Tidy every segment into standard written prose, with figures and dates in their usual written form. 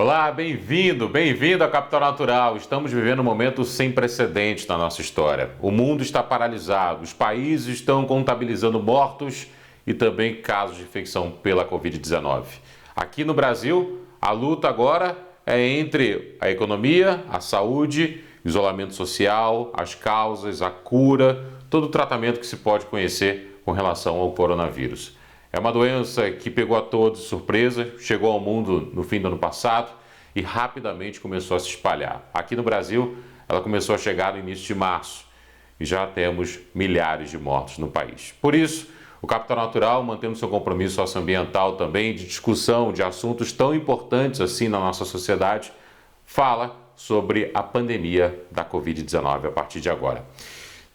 Olá, bem-vindo ao Capital Natural. Estamos vivendo um momento sem precedentes na nossa história. O mundo está paralisado, os países estão contabilizando mortos e também casos de infecção pela Covid-19. Aqui no Brasil, a luta agora é entre a economia, a saúde, isolamento social, as causas, a cura, todo o tratamento que se pode conhecer com relação ao coronavírus. É uma doença que pegou a todos de surpresa, chegou ao mundo no fim do ano passado e rapidamente começou a se espalhar. Aqui no Brasil, ela começou a chegar no início de março e já temos milhares de mortos no país. Por isso, o Capital Natural, mantendo seu compromisso socioambiental também, de discussão de assuntos tão importantes assim na nossa sociedade, fala sobre a pandemia da Covid-19 a partir de agora.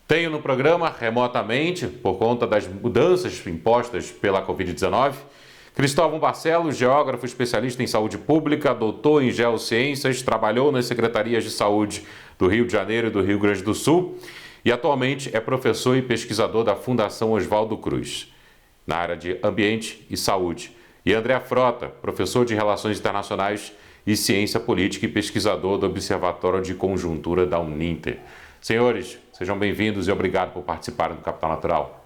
Tenho no programa, remotamente, por conta das mudanças impostas pela Covid-19, Cristóvão Barcelos, geógrafo especialista em saúde pública, doutor em geociências, trabalhou nas secretarias de saúde do Rio de Janeiro e do Rio Grande do Sul e atualmente é professor e pesquisador da Fundação Oswaldo Cruz, na área de ambiente e saúde. E André Frota, professor de Relações Internacionais e Ciência Política e pesquisador do Observatório de Conjuntura da Uninter. Senhores, sejam bem-vindos e obrigado por participarem do Capital Natural.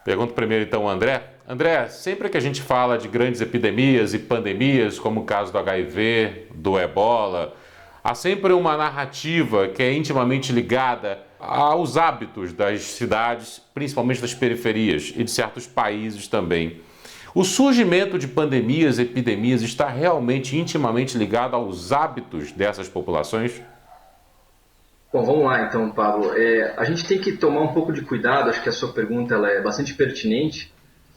Pergunto primeiro então ao André. André, sempre que a gente fala de grandes epidemias e pandemias, como o caso do HIV, do Ebola, há sempre uma narrativa que é intimamente ligada aos hábitos das cidades, principalmente das periferias e de certos países também. O surgimento de pandemias e epidemias está realmente intimamente ligado aos hábitos dessas populações? Bom, vamos lá então, Pablo. A gente tem que tomar um pouco de cuidado, acho que a sua pergunta ela é bastante pertinente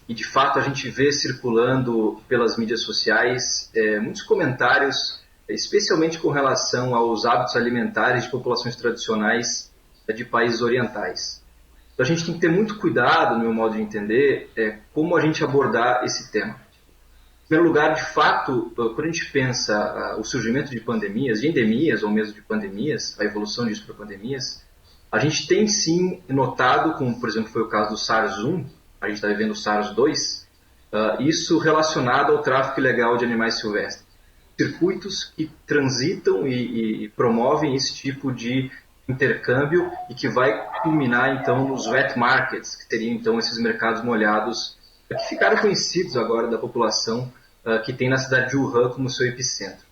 e, de fato, a gente vê circulando pelas mídias sociais muitos comentários, especialmente com relação aos hábitos alimentares de populações tradicionais de países orientais. Então, a gente tem que ter muito cuidado, no meu modo de entender, como a gente abordar esse tema. Em primeiro lugar, de fato, quando a gente pensa o surgimento de pandemias, de endemias ou mesmo de pandemias, a evolução disso para pandemias, a gente tem sim notado, como por exemplo foi o caso do SARS-1, a gente está vivendo o SARS-2, isso relacionado ao tráfico ilegal de animais silvestres. Circuitos que transitam e promovem esse tipo de intercâmbio e que vai culminar então nos wet markets, que seriam então esses mercados molhados que ficaram conhecidos agora da população que tem na cidade de Wuhan como seu epicentro.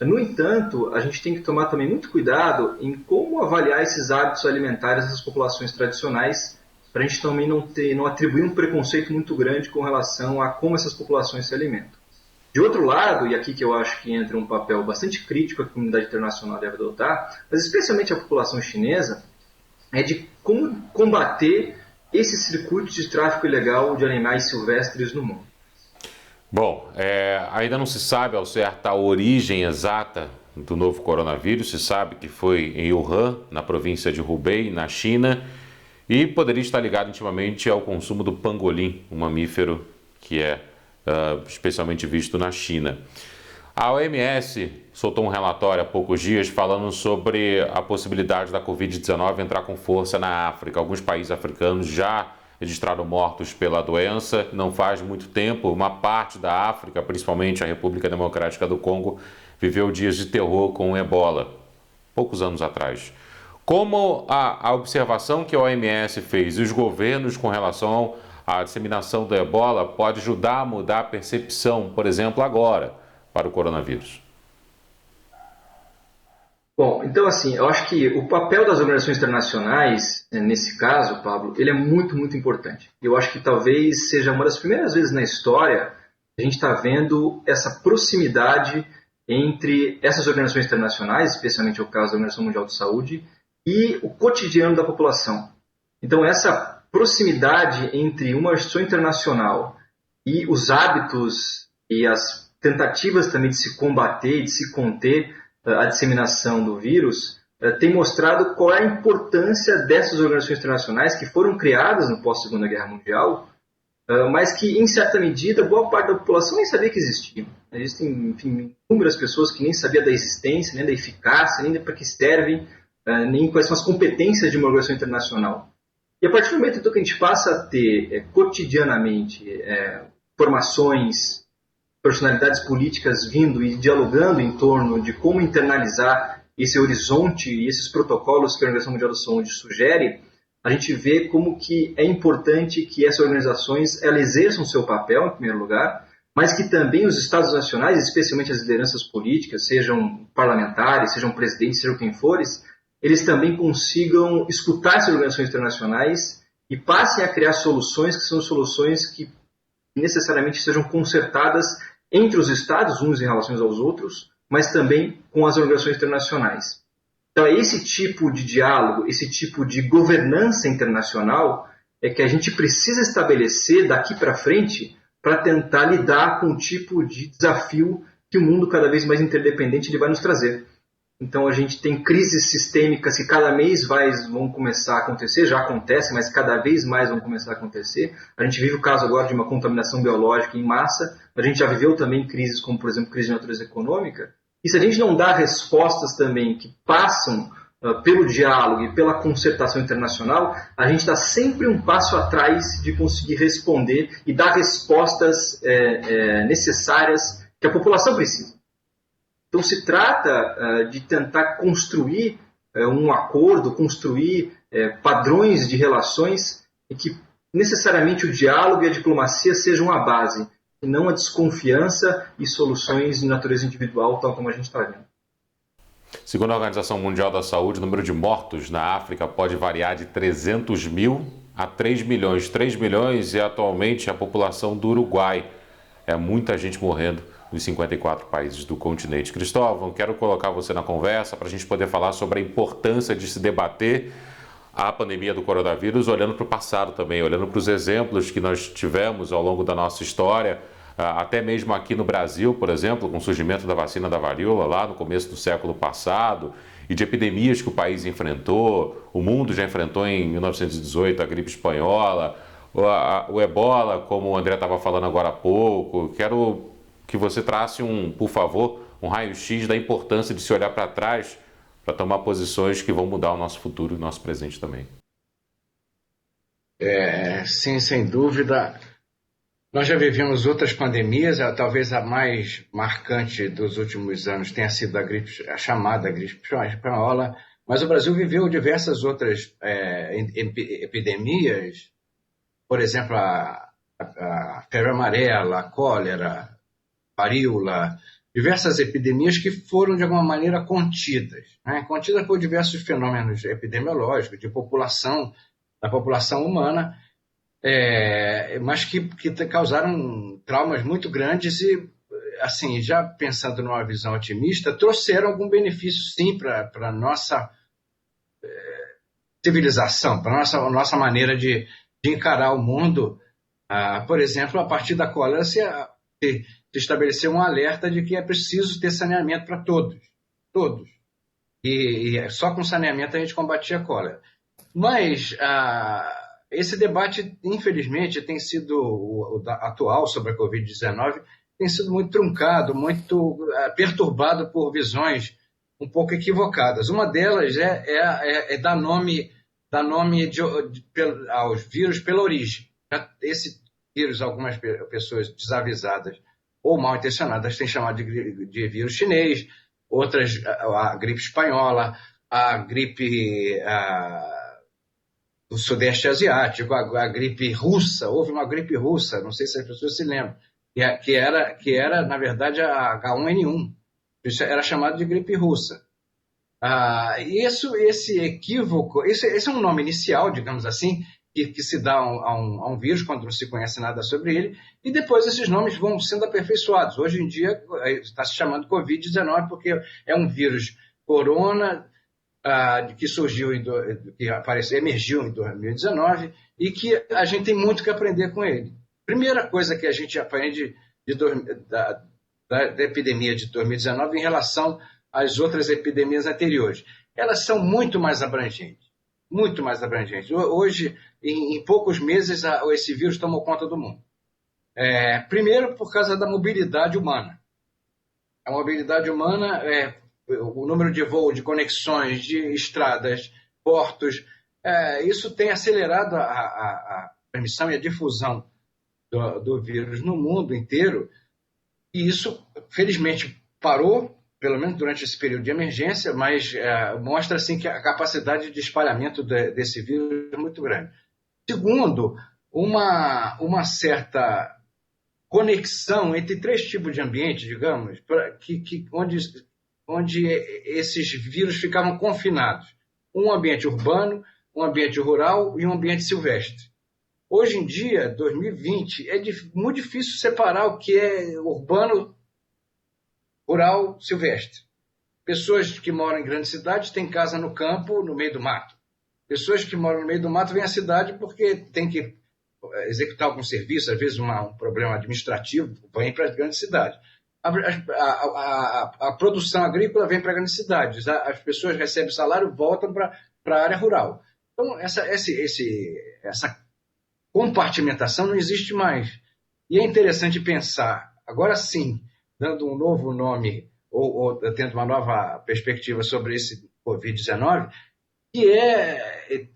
No entanto, a gente tem que tomar também muito cuidado em como avaliar esses hábitos alimentares das populações tradicionais, para a gente também não atribuir um preconceito muito grande com relação a como essas populações se alimentam. De outro lado, e aqui que eu acho que entra um papel bastante crítico que a comunidade internacional deve adotar, mas especialmente a população chinesa, é de como combater esses circuitos de tráfico ilegal de animais silvestres no mundo. Bom, ainda não se sabe ao certo a origem exata do novo coronavírus. Se sabe que foi em Wuhan, na província de Hubei, na China, e poderia estar ligado intimamente ao consumo do pangolim, um mamífero que é especialmente visto na China. A OMS soltou um relatório há poucos dias falando sobre a possibilidade da Covid-19 entrar com força na África. Alguns países africanos já registraram mortos pela doença. Não faz muito tempo, uma parte da África, principalmente a República Democrática do Congo, viveu dias de terror com o Ebola, poucos anos atrás. Como a observação que a OMS fez e os governos com relação à disseminação do Ebola pode ajudar a mudar a percepção, por exemplo, agora, para o coronavírus? Bom, então assim, eu acho que o papel das organizações internacionais, nesse caso, Pablo, ele é muito, muito importante. Eu acho que talvez seja uma das primeiras vezes na história que a gente está vendo essa proximidade entre essas organizações internacionais, especialmente o caso da Organização Mundial de Saúde, e o cotidiano da população. Então essa proximidade entre uma instituição internacional e os hábitos e as tentativas também de se combater e de se conter a disseminação do vírus, tem mostrado qual é a importância dessas organizações internacionais que foram criadas no pós-Segunda Guerra Mundial, mas que, em certa medida, boa parte da população nem sabia que existiam. Existem, enfim, inúmeras pessoas que nem sabiam da existência, nem da eficácia, nem para que servem, nem quais são as competências de uma organização internacional. E a partir do momento então, que a gente passa a ter cotidianamente informações, personalidades políticas vindo e dialogando em torno de como internalizar esse horizonte e esses protocolos que a Organização Mundial da Saúde sugere, a gente vê como que é importante que essas organizações elas exerçam seu papel, em primeiro lugar, mas que também os Estados nacionais, especialmente as lideranças políticas, sejam parlamentares, sejam presidentes, sejam quem fores, eles também consigam escutar essas organizações internacionais e passem a criar soluções que são soluções que necessariamente sejam concertadas entre os Estados, uns em relação aos outros, mas também com as organizações internacionais. Então, esse tipo de diálogo, esse tipo de governança internacional é que a gente precisa estabelecer daqui para frente para tentar lidar com o tipo de desafio que o mundo cada vez mais interdependente ele vai nos trazer. Então, a gente tem crises sistêmicas que cada vez mais vão começar a acontecer, já acontecem, mas cada vez mais vão começar a acontecer. A gente vive o caso agora de uma contaminação biológica em massa, a gente já viveu também crises como, por exemplo, crise de natureza econômica. E se a gente não dá respostas também que passam pelo diálogo e pela concertação internacional, a gente está sempre um passo atrás de conseguir responder e dar respostas necessárias que a população precisa. Então se trata de tentar construir um acordo, construir padrões de relações e que necessariamente o diálogo e a diplomacia sejam a base, e não a desconfiança e soluções de natureza individual, tal como a gente está vendo. Segundo a Organização Mundial da Saúde, o número de mortos na África pode variar de 300 mil a 3 milhões. 3 milhões é atualmente a população do Uruguai. É muita gente morrendo nos 54 países do continente. Cristóvão, quero colocar você na conversa para a gente poder falar sobre a importância de se debater a pandemia do coronavírus, olhando para o passado também, olhando para os exemplos que nós tivemos ao longo da nossa história, até mesmo aqui no Brasil, por exemplo, com o surgimento da vacina da varíola lá no começo do século passado, e de epidemias que o país enfrentou. O mundo já enfrentou em 1918 a gripe espanhola, o ebola, como o André estava falando agora há pouco. Quero que você trace, por favor, um raio-x da importância de se olhar para trás para tomar posições que vão mudar o nosso futuro e o nosso presente também. Sim, sem dúvida. Nós já vivemos outras pandemias, talvez a mais marcante dos últimos anos tenha sido a chamada gripe espanhola, mas o Brasil viveu diversas outras epidemias, por exemplo, a febre amarela, a cólera, varíola, diversas epidemias que foram, de alguma maneira, contidas, né? Contidas por diversos fenômenos epidemiológicos, da população humana, mas que causaram traumas muito grandes e, assim, já pensando numa visão otimista, trouxeram algum benefício, sim, para a nossa civilização, para a nossa maneira de encarar o mundo. Por exemplo, a partir da cólera se estabeleceu um alerta de que é preciso ter saneamento para todos. E só com saneamento a gente combatia a cólera. Mas esse debate, infelizmente, tem sido, o atual sobre a Covid-19, tem sido muito truncado, muito perturbado por visões um pouco equivocadas. Uma delas é dar nome aos vírus pela origem. Esse vírus, algumas pessoas desavisadas ou mal intencionadas têm chamado de vírus chinês, outras a gripe espanhola, a gripe do Sudeste Asiático, a gripe russa. Houve uma gripe russa, não sei se as pessoas se lembram, que era na verdade, a H1N1. Isso era chamado de gripe russa. Esse equívoco, esse é um nome inicial, digamos assim, que se dá a um vírus quando não se conhece nada sobre ele, e depois esses nomes vão sendo aperfeiçoados. Hoje em dia está se chamando Covid-19 porque é um vírus corona que emergiu em 2019 e que a gente tem muito que aprender com ele. Primeira coisa que a gente aprende da epidemia de 2019 em relação às outras epidemias anteriores. Elas são muito mais abrangentes. Muito mais abrangentes. Hoje, em poucos meses, esse vírus tomou conta do mundo. Primeiro, por causa da mobilidade humana. A mobilidade humana, o número de voos, de conexões, de estradas, portos, isso tem acelerado a transmissão e a difusão do vírus no mundo inteiro. E isso, felizmente, parou, pelo menos durante esse período de emergência, mas mostra assim, que a capacidade de espalhamento desse vírus é muito grande. Segundo, uma certa conexão entre 3 tipos de ambiente, digamos, onde esses vírus ficavam confinados. Um ambiente urbano, um ambiente rural e um ambiente silvestre. Hoje em dia, 2020, é muito difícil separar o que é urbano, rural, silvestre. Pessoas que moram em grandes cidades têm casa no campo, no meio do mato. Pessoas que moram no meio do mato vêm à cidade porque tem que executar algum serviço, às vezes um problema administrativo, vem para as grandes cidades. A produção agrícola vem para as grandes cidades. As pessoas recebem salário e voltam para a área rural. Então, essa compartimentação não existe mais. E é interessante pensar, agora sim, dando um novo nome ou tendo uma nova perspectiva sobre esse Covid-19, que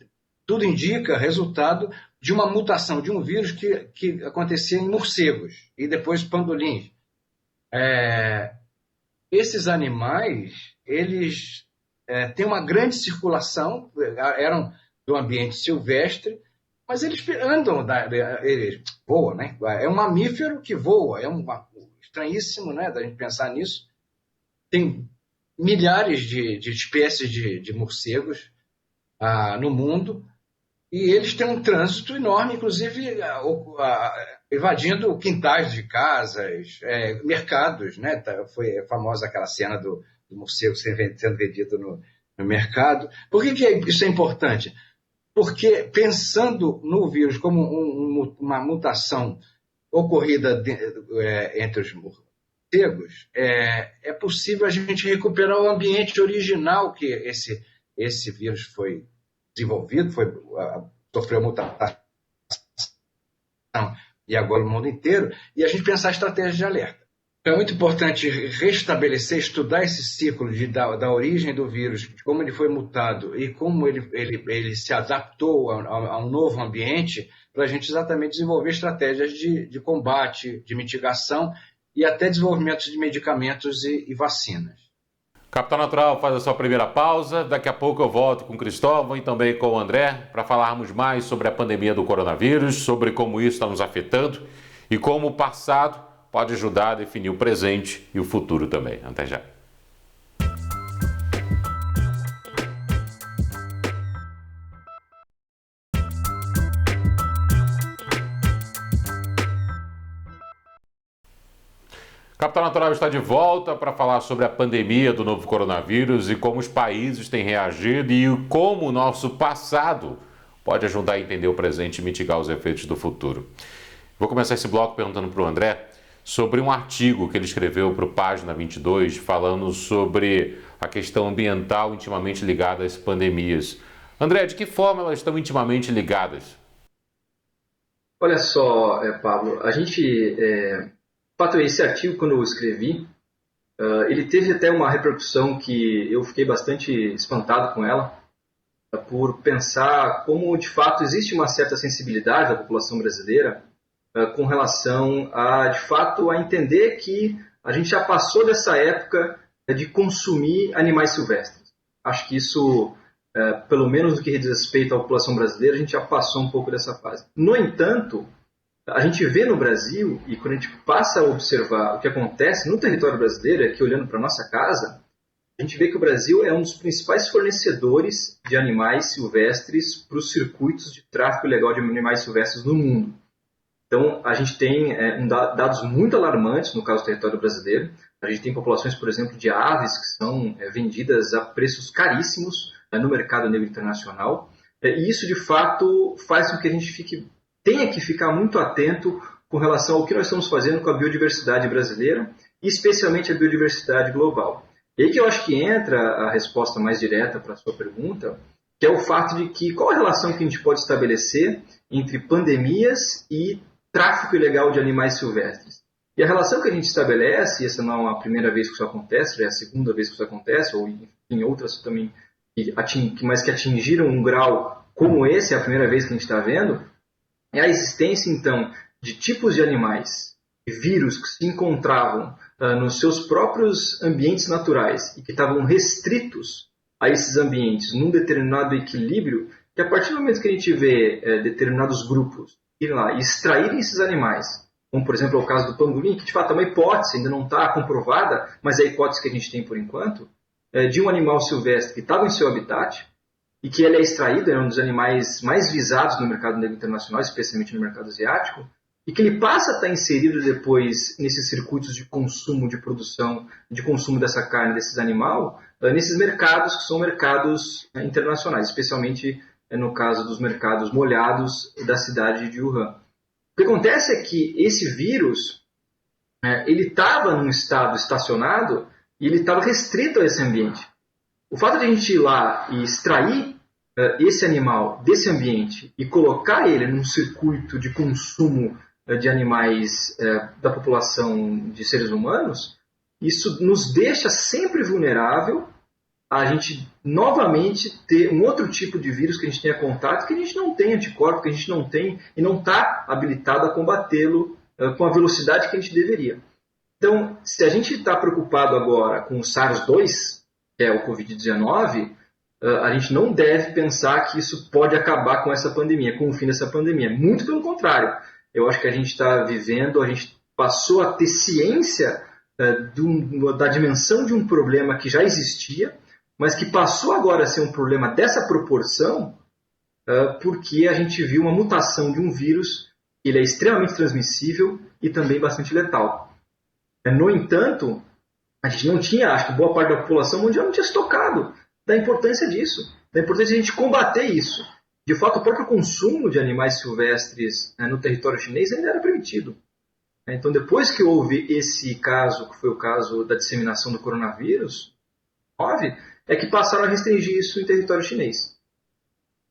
tudo indica resultado de uma mutação de um vírus que acontecia em morcegos e depois pandolins. Esses animais, eles têm uma grande circulação, eram do ambiente silvestre, mas eles andam, eles voam, né? É um mamífero que voa, estranhíssimo, né, da gente pensar nisso. Tem milhares de espécies de morcegos no mundo, e eles têm um trânsito enorme, inclusive invadindo quintais de casas, mercados, né? Foi famosa aquela cena do morcego sendo vendido no mercado. Por que isso é importante? Porque, pensando no vírus como uma mutação ocorrida entre os morcegos, é possível a gente recuperar o ambiente original que esse vírus foi desenvolvido, sofreu mutação e agora no mundo inteiro, e a gente pensar estratégias de alerta. Então, é muito importante restabelecer, estudar esse ciclo da origem do vírus, como ele foi mutado e como ele se adaptou a um novo ambiente, para a gente exatamente desenvolver estratégias de combate, de mitigação e até desenvolvimento de medicamentos e vacinas. Capital Natural faz a sua primeira pausa. Daqui a pouco eu volto com o Cristóvão e também com o André para falarmos mais sobre a pandemia do coronavírus, sobre como isso está nos afetando e como o passado pode ajudar a definir o presente e o futuro também. Até já. Capital Natural está de volta para falar sobre a pandemia do novo coronavírus e como os países têm reagido e como o nosso passado pode ajudar a entender o presente e mitigar os efeitos do futuro. Vou começar esse bloco perguntando para o André sobre um artigo que ele escreveu para o Página 22, falando sobre a questão ambiental intimamente ligada às pandemias. André, de que forma elas estão intimamente ligadas? Olha só, Pablo, esse artigo, quando eu escrevi, ele teve até uma repercussão que eu fiquei bastante espantado com ela, por pensar como, de fato, existe uma certa sensibilidade da população brasileira com relação de fato, a entender que a gente já passou dessa época de consumir animais silvestres. Acho que isso, pelo menos no que diz respeito à população brasileira, a gente já passou um pouco dessa fase. No entanto, a gente vê no Brasil, e quando a gente passa a observar o que acontece no território brasileiro, aqui olhando para a nossa casa, a gente vê que o Brasil é um dos principais fornecedores de animais silvestres para os circuitos de tráfico ilegal de animais silvestres no mundo. Então, a gente tem dados muito alarmantes no caso do território brasileiro. A gente tem populações, por exemplo, de aves que são vendidas a preços caríssimos no mercado negro internacional. E isso, de fato, faz com que a gente tenha que ficar muito atento com relação ao que nós estamos fazendo com a biodiversidade brasileira e especialmente a biodiversidade global. E aí que eu acho que entra a resposta mais direta para a sua pergunta, que é o fato de que qual a relação que a gente pode estabelecer entre pandemias e tráfico ilegal de animais silvestres. E a relação que a gente estabelece, e essa não é a primeira vez que isso acontece, já é a segunda vez que isso acontece, ou em outras também, mas que atingiram um grau como esse, é a primeira vez que a gente está vendo, é a existência, então, de tipos de animais vírus que se encontravam nos seus próprios ambientes naturais e que estavam restritos a esses ambientes num determinado equilíbrio, que a partir do momento que a gente vê determinados grupos irem lá e extraírem esses animais, como por exemplo é o caso do pangolim, que de fato é uma hipótese, ainda não está comprovada, mas é a hipótese que a gente tem por enquanto, de um animal silvestre que estava em seu habitat e que ele é extraído, é um dos animais mais visados no mercado negro internacional, especialmente no mercado asiático, e que ele passa a estar inserido depois nesses circuitos de consumo, de produção, de consumo dessa carne, desses animais, nesses mercados que são mercados internacionais, especialmente no caso dos mercados molhados da cidade de Wuhan. O que acontece é que esse vírus, ele estava num estado estacionado e ele estava restrito a esse ambiente. O fato de a gente ir lá e extrair esse animal desse ambiente e colocar ele num circuito de consumo de animais da população de seres humanos, isso nos deixa sempre vulnerável a gente novamente ter um outro tipo de vírus que a gente tenha contato, que a gente não tem anticorpo, que a gente não tem e não está habilitado a combatê-lo com a velocidade que a gente deveria. Então, se a gente está preocupado agora com o SARS-2, que é o Covid-19, a gente não deve pensar que isso pode acabar com essa pandemia, com o fim dessa pandemia. Muito pelo contrário. Eu acho que a gente está vivendo, a gente passou a ter ciência da dimensão de um problema que já existia, mas que passou agora a ser um problema dessa proporção, porque a gente viu uma mutação de um vírus, ele é extremamente transmissível e também bastante letal. No entanto, a gente não tinha, acho que boa parte da população mundial não tinha se tocado da importância disso, da importância de a gente combater isso. De fato, o próprio consumo de animais silvestres no território chinês ainda era permitido. Então, depois que houve esse caso, que foi o caso da disseminação do coronavírus, é que passaram a restringir isso em território chinês.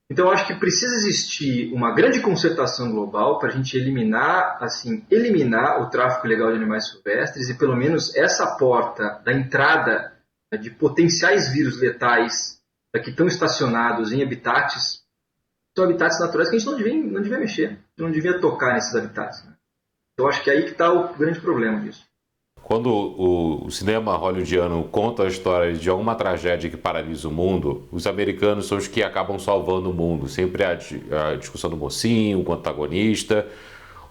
Então, eu acho que precisa existir uma grande concertação global para a gente eliminar o tráfico ilegal de animais silvestres e, pelo menos, essa porta da entrada de potenciais vírus letais que estão estacionados em habitats, são habitats naturais que a gente não devia mexer, não devia tocar nesses habitats. Eu acho que é aí que está o grande problema disso. Quando o cinema hollywoodiano conta a história de alguma tragédia que paralisa o mundo, os americanos são os que acabam salvando o mundo. Sempre há a discussão do mocinho, o antagonista,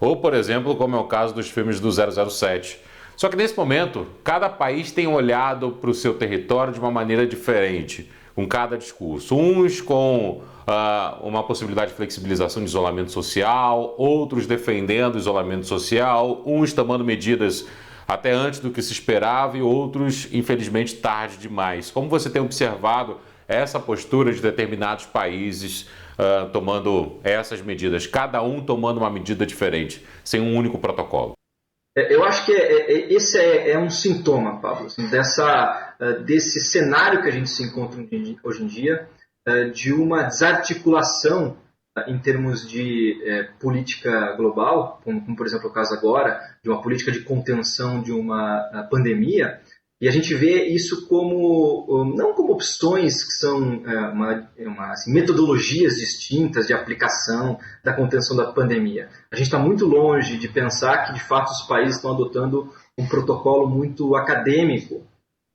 ou, por exemplo, como é o caso dos filmes do 007. Só que nesse momento, cada país tem olhado para o seu território de uma maneira diferente, com cada discurso. Uns com uma possibilidade de flexibilização de isolamento social, outros defendendo o isolamento social, uns tomando medidas até antes do que se esperava e outros, infelizmente, tarde demais. Como você tem observado essa postura de determinados países tomando essas medidas, cada um tomando uma medida diferente, sem um único protocolo? Eu acho que esse é um sintoma, Pablo, assim, desse cenário que a gente se encontra hoje em dia, de uma desarticulação em termos de política global, como por exemplo o caso agora, de uma política de contenção de uma pandemia, e a gente vê isso não como opções que são metodologias distintas de aplicação da contenção da pandemia. A gente está muito longe de pensar que de fato os países estão adotando um protocolo muito acadêmico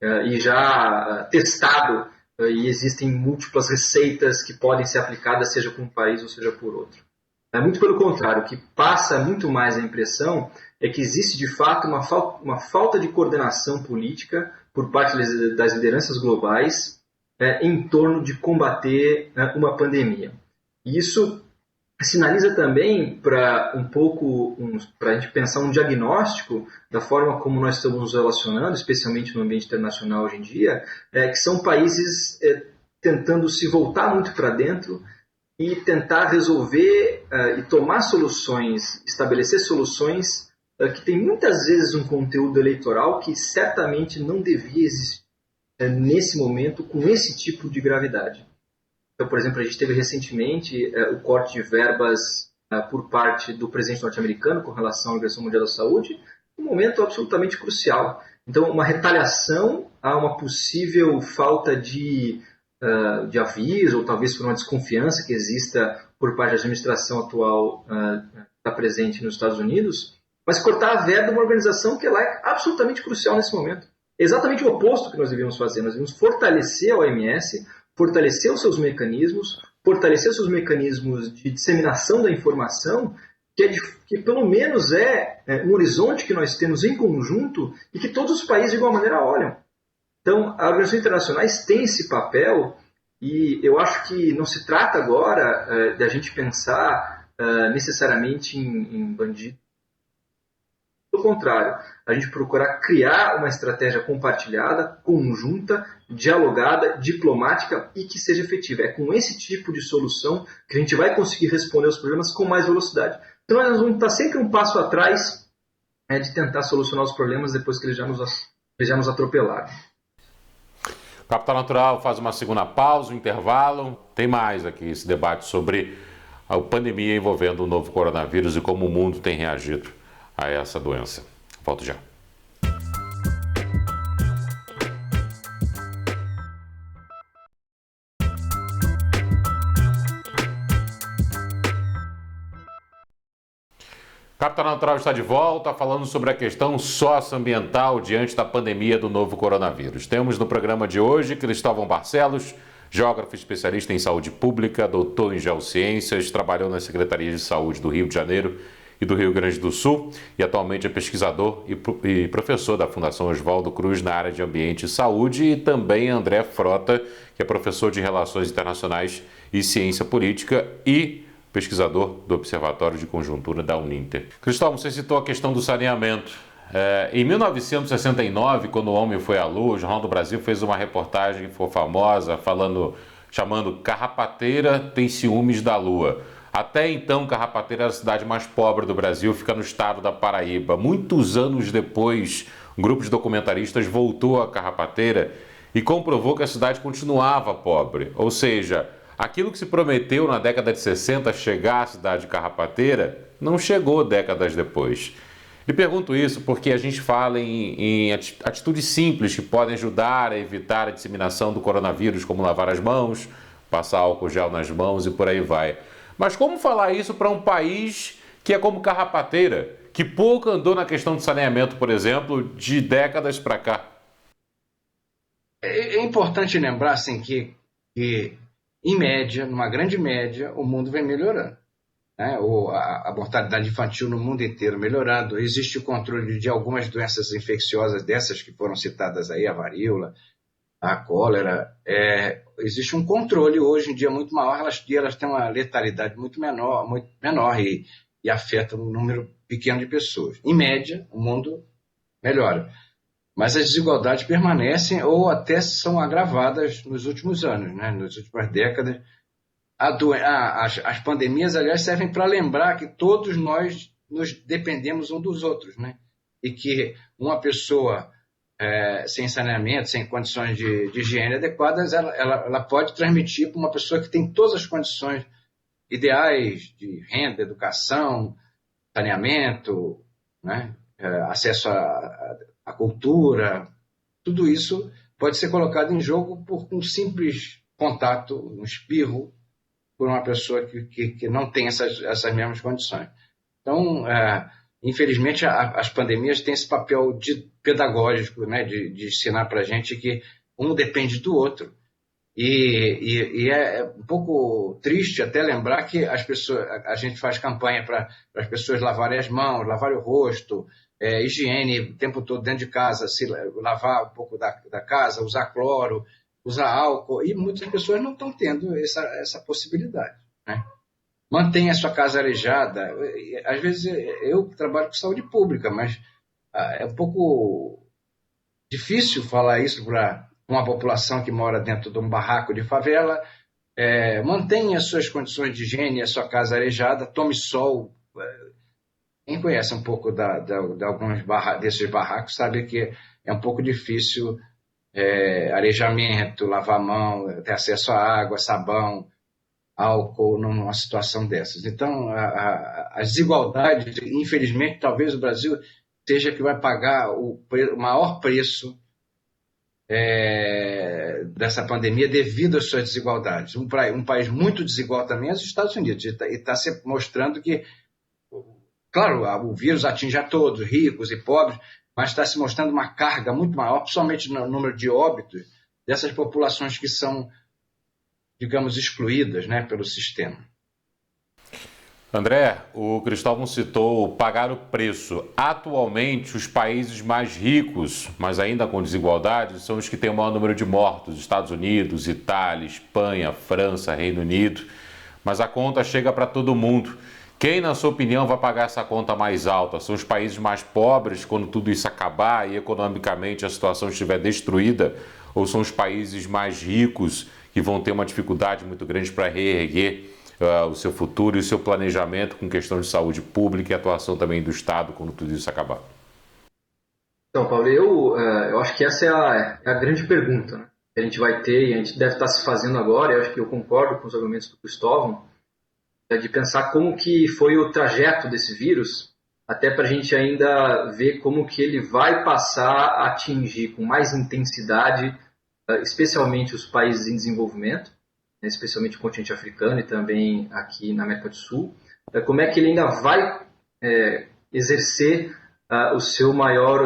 e já testado, e existem múltiplas receitas que podem ser aplicadas, seja por um país ou seja por outro. Muito pelo contrário, o que passa muito mais a impressão é que existe de fato uma falta de coordenação política por parte das lideranças globais em torno de combater uma pandemia. E isso sinaliza também para a gente pensar um diagnóstico da forma como nós estamos nos relacionando, especialmente no ambiente internacional hoje em dia, que são países tentando se voltar muito para dentro e tentar resolver e tomar soluções, estabelecer soluções que tem muitas vezes um conteúdo eleitoral que certamente não devia existir nesse momento com esse tipo de gravidade. Então, por exemplo, a gente teve recentemente o corte de verbas por parte do presidente norte-americano com relação à Organização Mundial da Saúde, um momento absolutamente crucial. Então, uma retaliação a uma possível falta de aviso, ou talvez por uma desconfiança que exista por parte da administração atual que está presente nos Estados Unidos, mas cortar a verba de uma organização que ela é absolutamente crucial nesse momento. É exatamente o oposto que nós devíamos fazer. Nós devíamos fortalecer a OMS, fortalecer os seus mecanismos, fortalecer os seus mecanismos de disseminação da informação, que pelo menos é um horizonte que nós temos em conjunto e que todos os países de igual maneira olham. Então, as organizações internacionais têm esse papel e eu acho que não se trata agora de a gente pensar necessariamente em bandido. Pelo contrário, a gente procurar criar uma estratégia compartilhada, conjunta, dialogada, diplomática e que seja efetiva. É com esse tipo de solução que a gente vai conseguir responder os problemas com mais velocidade. Então nós vamos estar sempre um passo atrás de tentar solucionar os problemas depois que eles já nos atropelaram. Capital Natural faz uma segunda pausa, um intervalo. Tem mais aqui esse debate sobre a pandemia envolvendo o novo coronavírus e como o mundo tem reagido a essa doença. Volto já. Capital Natural está de volta falando sobre a questão socioambiental diante da pandemia do novo coronavírus. Temos no programa de hoje Cristóvão Barcelos, geógrafo especialista em saúde pública, doutor em geociências, trabalhou nas secretarias de saúde do Rio de Janeiro e do Rio Grande do Sul e atualmente é pesquisador e professor da Fundação Oswaldo Cruz na área de ambiente e saúde, e também André Frota, que é professor de Relações Internacionais e Ciência Política e pesquisador do Observatório de Conjuntura da Uninter. Cristóvão, você citou a questão do saneamento. Em 1969, quando o homem foi à Lua, o Jornal do Brasil fez uma reportagem que foi famosa, chamando Carrapateira tem ciúmes da Lua. Até então, Carrapateira era a cidade mais pobre do Brasil, fica no estado da Paraíba. Muitos anos depois, um grupo de documentaristas voltou a Carrapateira e comprovou que a cidade continuava pobre. Ou seja, aquilo que se prometeu na década de 60 chegar à cidade de Carrapateira não chegou décadas depois. E pergunto isso porque a gente fala em atitudes simples que podem ajudar a evitar a disseminação do coronavírus, como lavar as mãos, passar álcool gel nas mãos e por aí vai. Mas como falar isso para um país que é como Carrapateira, que pouco andou na questão de saneamento, por exemplo, de décadas para cá? É importante lembrar assim, que, em média, numa grande média, o mundo vem melhorando. Né? A mortalidade infantil no mundo inteiro melhorando. Existe o controle de algumas doenças infecciosas, dessas que foram citadas aí, a varíola, a cólera. Existe um controle hoje em dia muito maior, elas têm uma letalidade muito menor e afeta um número pequeno de pessoas. Em média, o mundo melhora. Mas as desigualdades permanecem ou até são agravadas nos últimos anos, né? Nas últimas décadas. As pandemias, aliás, servem para lembrar que todos nós nos dependemos um dos outros, né? E que uma pessoa sem saneamento, sem condições de higiene adequadas, ela pode transmitir para uma pessoa que tem todas as condições ideais de renda, educação, saneamento, né? Acesso à cultura. Tudo isso pode ser colocado em jogo por um simples contato, um espirro, por uma pessoa que não tem essas mesmas condições. Então, infelizmente, as pandemias têm esse papel pedagógico, né, de ensinar para a gente que um depende do outro. E é um pouco triste até lembrar que a gente faz campanha para as pessoas lavarem as mãos, lavarem o rosto, higiene o tempo todo dentro de casa, se lavar um pouco da casa, usar cloro, usar álcool, e muitas pessoas não estão tendo essa possibilidade, né? Mantenha a sua casa arejada. Às vezes eu trabalho com saúde pública, mas é um pouco difícil falar isso para uma população que mora dentro de um barraco de favela. Mantenha as suas condições de higiene, a sua casa arejada, tome sol. Quem conhece um pouco de alguns desses barracos sabe que é um pouco difícil arejamento, lavar a mão, ter acesso à água, sabão, álcool numa situação dessas. Então, as desigualdades, infelizmente, talvez o Brasil seja que vai pagar o maior preço dessa pandemia devido às suas desigualdades. Um país muito desigual também é os Estados Unidos, e está se mostrando que Claro, o vírus atinge a todos, ricos e pobres, mas está se mostrando uma carga muito maior, principalmente no número de óbitos dessas populações que são, digamos, excluídas, né, pelo sistema. André, o Cristóvão citou pagar o preço. Atualmente, os países mais ricos, mas ainda com desigualdade, são os que têm o maior número de mortos. Estados Unidos, Itália, Espanha, França, Reino Unido. Mas a conta chega para todo mundo. Quem, na sua opinião, vai pagar essa conta mais alta? São os países mais pobres, quando tudo isso acabar e economicamente a situação estiver destruída? Ou são os países mais ricos que vão ter uma dificuldade muito grande para reerguer o seu futuro e o seu planejamento com questão de saúde pública e atuação também do Estado quando tudo isso acabar? Então, Paulo, eu acho que essa é a grande pergunta, né, que a gente vai ter e a gente deve estar se fazendo agora. Eu acho que eu concordo com os argumentos do Cristóvão, de pensar como que foi o trajeto desse vírus, até para a gente ainda ver como que ele vai passar a atingir com mais intensidade, especialmente os países em desenvolvimento, especialmente o continente africano e também aqui na América do Sul, como é que ele ainda vai exercer o seu maior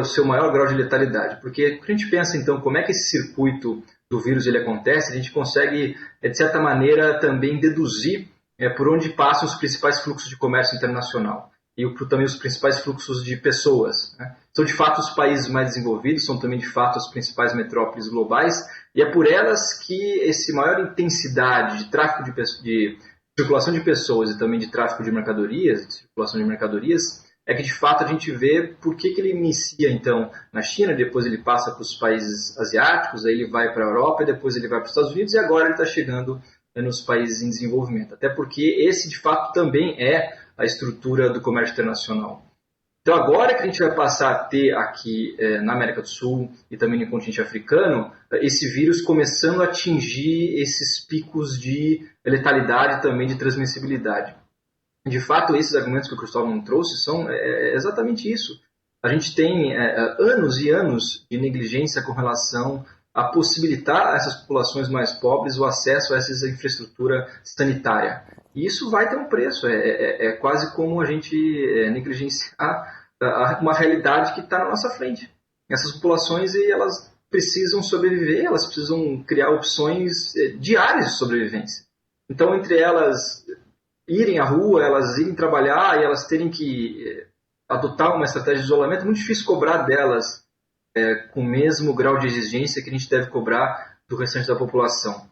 grau de letalidade. Porque quando a gente pensa, então, como é que esse circuito do vírus ele acontece, a gente consegue, de certa maneira, também deduzir por onde passam os principais fluxos de comércio internacional e também os principais fluxos de pessoas, né? São, de fato, os países mais desenvolvidos, são também, de fato, as principais metrópoles globais, e é por elas que esse maior intensidade de tráfico de circulação de pessoas e também de tráfico de mercadorias, de circulação de mercadorias, é que, de fato, a gente vê por que ele inicia, então, na China, depois ele passa para os países asiáticos, aí ele vai para a Europa, depois ele vai para os Estados Unidos, e agora ele está chegando nos países em desenvolvimento. Até porque esse, de fato, também é a estrutura do comércio internacional. Então, agora que a gente vai passar a ter aqui na América do Sul e também no continente africano, esse vírus começando a atingir esses picos de letalidade e também de transmissibilidade. De fato, esses argumentos que o Cristóvão trouxe são exatamente isso. A gente tem anos e anos de negligência com relação a possibilitar a essas populações mais pobres o acesso a essa infraestrutura sanitária. E isso vai ter um preço, é quase como a gente negligenciar uma realidade que está na nossa frente. Essas populações elas precisam sobreviver, elas precisam criar opções diárias de sobrevivência. Então, entre elas irem à rua, elas irem trabalhar e elas terem que adotar uma estratégia de isolamento, é muito difícil cobrar delas com o mesmo grau de exigência que a gente deve cobrar do restante da população.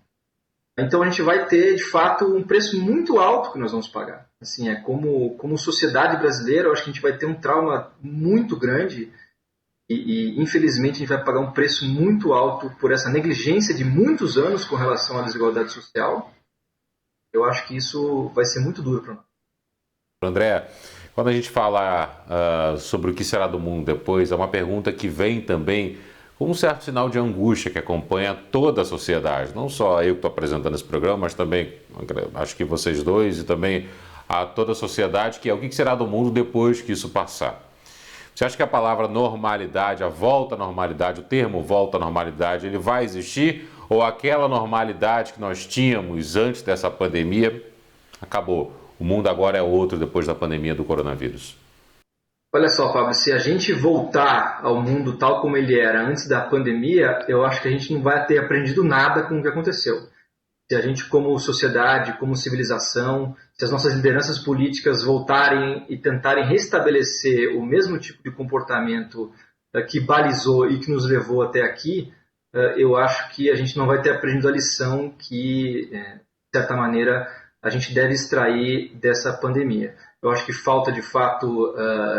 Então a gente vai ter, de fato, um preço muito alto que nós vamos pagar. Assim, como sociedade brasileira, eu acho que a gente vai ter um trauma muito grande e infelizmente, a gente vai pagar um preço muito alto por essa negligência de muitos anos com relação à desigualdade social. Eu acho que isso vai ser muito duro para nós. André, quando a gente fala sobre o que será do mundo depois, é uma pergunta que vem também com um certo sinal de angústia que acompanha toda a sociedade. Não só eu que estou apresentando esse programa, mas também, acho que vocês dois e também a toda a sociedade, que é o que será do mundo depois que isso passar. Você acha que a palavra normalidade, a volta à normalidade, o termo volta à normalidade, ele vai existir? Ou aquela normalidade que nós tínhamos antes dessa pandemia acabou? O mundo agora é outro depois da pandemia do coronavírus. Olha só, Pablo, se a gente voltar ao mundo tal como ele era antes da pandemia, eu acho que a gente não vai ter aprendido nada com o que aconteceu. Se a gente, como sociedade, como civilização, se as nossas lideranças políticas voltarem e tentarem restabelecer o mesmo tipo de comportamento que balizou e que nos levou até aqui, eu acho que a gente não vai ter aprendido a lição que, de certa maneira, a gente deve extrair dessa pandemia. Eu acho que falta, de fato,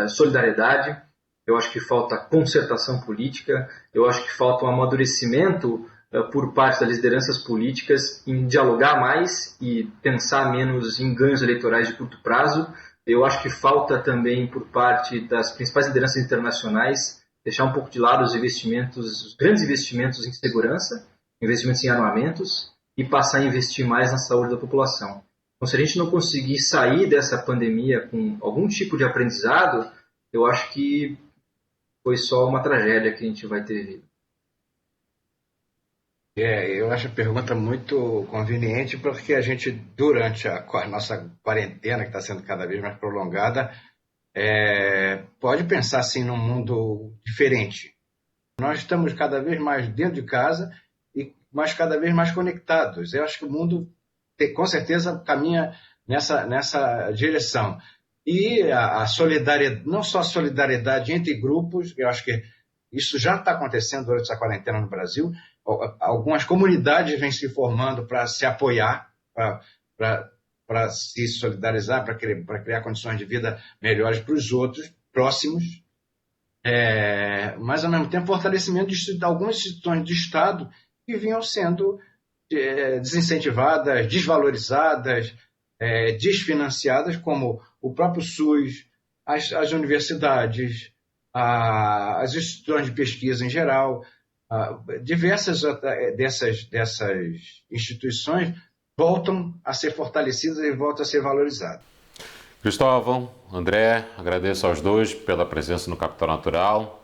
solidariedade, eu acho que falta concertação política, eu acho que falta um amadurecimento por parte das lideranças políticas em dialogar mais e pensar menos em ganhos eleitorais de curto prazo. Eu acho que falta também, por parte das principais lideranças internacionais, deixar um pouco de lado os grandes investimentos em segurança, investimentos em armamentos, e passar a investir mais na saúde da população. Então, se a gente não conseguir sair dessa pandemia com algum tipo de aprendizado, eu acho que foi só uma tragédia que a gente vai ter vivido. Eu acho a pergunta muito conveniente, porque a gente, durante a nossa quarentena, que está sendo cada vez mais prolongada, pode pensar assim num mundo diferente. Nós estamos cada vez mais dentro de casa mas cada vez mais conectados. Eu acho que o mundo, com certeza, caminha nessa direção. E a solidariedade, não só a solidariedade entre grupos, eu acho que isso já está acontecendo durante essa quarentena no Brasil. Algumas comunidades vêm se formando para se apoiar, para se solidarizar, para criar condições de vida melhores para os outros, próximos. Mas, ao mesmo tempo, fortalecimento de algumas instituições de Estado que vinham sendo desincentivadas, desvalorizadas, desfinanciadas, como o próprio SUS, as universidades, as instituições de pesquisa em geral. Diversas dessas instituições voltam a ser fortalecidas e voltam a ser valorizadas. Cristóvão, André, agradeço aos dois pela presença no Capital Natural.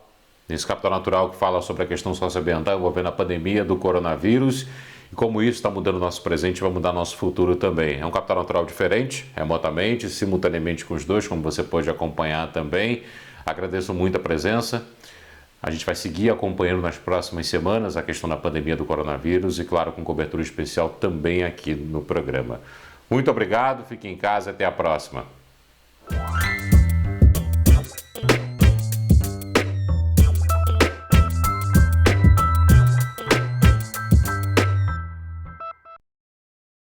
Nesse Capital Natural que fala sobre a questão socioambiental envolvendo a pandemia do coronavírus e como isso está mudando o nosso presente e vai mudar nosso futuro também. É um Capital Natural diferente, remotamente, simultaneamente com os dois, como você pode acompanhar também. Agradeço muito a presença. A gente vai seguir acompanhando nas próximas semanas a questão da pandemia do coronavírus e, claro, com cobertura especial também aqui no programa. Muito obrigado, fique em casa e até a próxima.